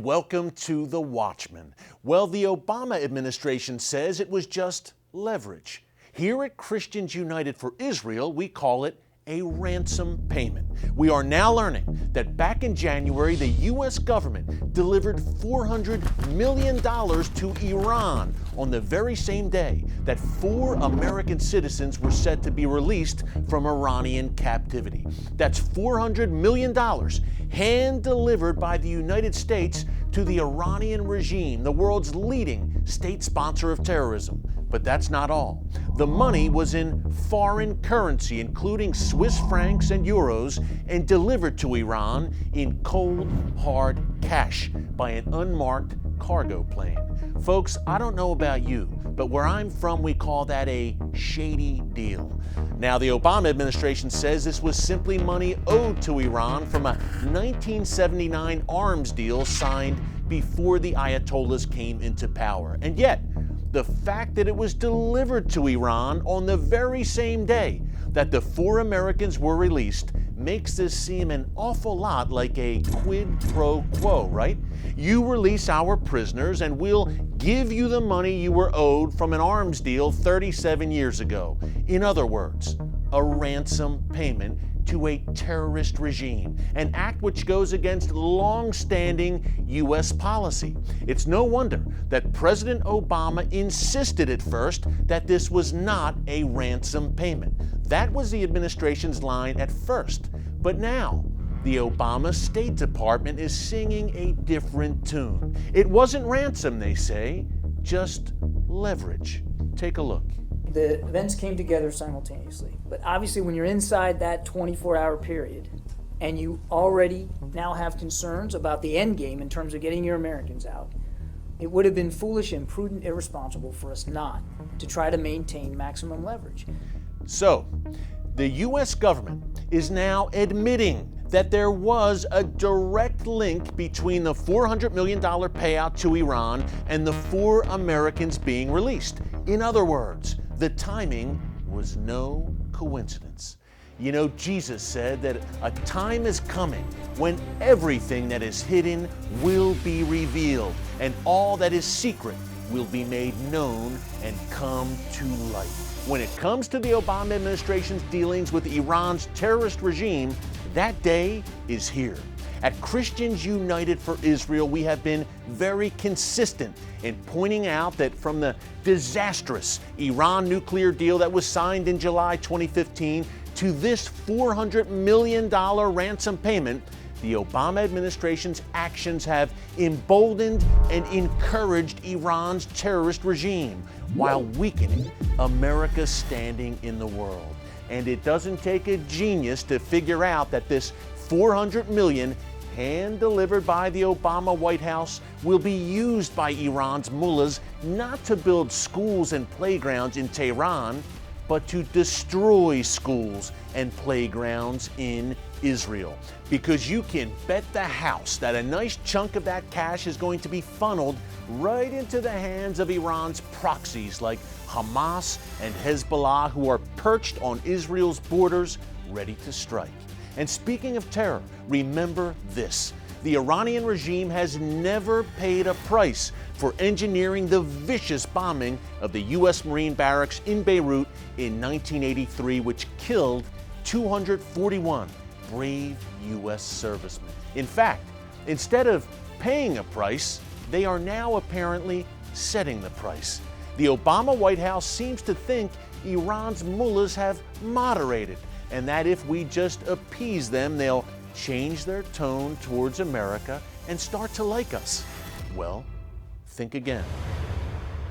Welcome to The Watchman. Well, the Obama administration says it was just leverage. Here at Christians United for Israel, we call it a ransom payment. We are now learning that back in January, the U.S. government delivered $400 million to Iran on the very same day that 4 American citizens were set to be released from Iranian captivity. That's $400 million hand-delivered by the United States to the Iranian regime, the world's leading state sponsor of terrorism. But that's not all. The money was in foreign currency, including Swiss francs and euros, and delivered to Iran in cold, hard cash by an unmarked cargo plane. Folks, I don't know about you, but where I'm from, we call that a shady deal. Now, the Obama administration says this was simply money owed to Iran from a 1979 arms deal signed before the Ayatollahs came into power. And yet, the fact that it was delivered to Iran on the very same day that the 4 Americans were released makes this seem an awful lot like a quid pro quo, right? You release our prisoners and we'll give you the money you were owed from an arms deal 37 years ago. In other words, a ransom payment to a terrorist regime, an act which goes against long-standing U.S. policy. It's no wonder that President Obama insisted at first that this was not a ransom payment. That was the administration's line at first. But now, the Obama State Department is singing a different tune. It wasn't ransom, they say, just leverage. Take a look. The events came together simultaneously, but obviously when you're inside that 24-hour period and you already now have concerns about the end game in terms of getting your Americans out, it would have been foolish, imprudent, irresponsible for us not to try to maintain maximum leverage. So, the U.S. government is now admitting that there was a direct link between the $400 million payout to Iran and the 4 Americans being released. In other words, the timing was no coincidence. You know, Jesus said that a time is coming when everything that is hidden will be revealed, and all that is secret will be made known and come to light. When it comes to the Obama administration's dealings with Iran's terrorist regime, that day is here. At Christians United for Israel, we have been very consistent in pointing out that from the disastrous Iran nuclear deal that was signed in July 2015 to this $400 million ransom payment, the Obama administration's actions have emboldened and encouraged Iran's terrorist regime while weakening America's standing in the world. And it doesn't take a genius to figure out that this $400 million hand-delivered by the Obama White House will be used by Iran's mullahs not to build schools and playgrounds in Tehran, but to destroy schools and playgrounds in Israel. Because you can bet the house that a nice chunk of that cash is going to be funneled right into the hands of Iran's proxies like Hamas and Hezbollah, who are perched on Israel's borders ready to strike. And speaking of terror, remember this. The Iranian regime has never paid a price for engineering the vicious bombing of the U.S. Marine barracks in Beirut in 1983, which killed 241 brave U.S. servicemen. In fact, instead of paying a price, they are now apparently setting the price. The Obama White House seems to think Iran's mullahs have moderated, and that if we just appease them, they'll change their tone towards America and start to like us. Well, think again.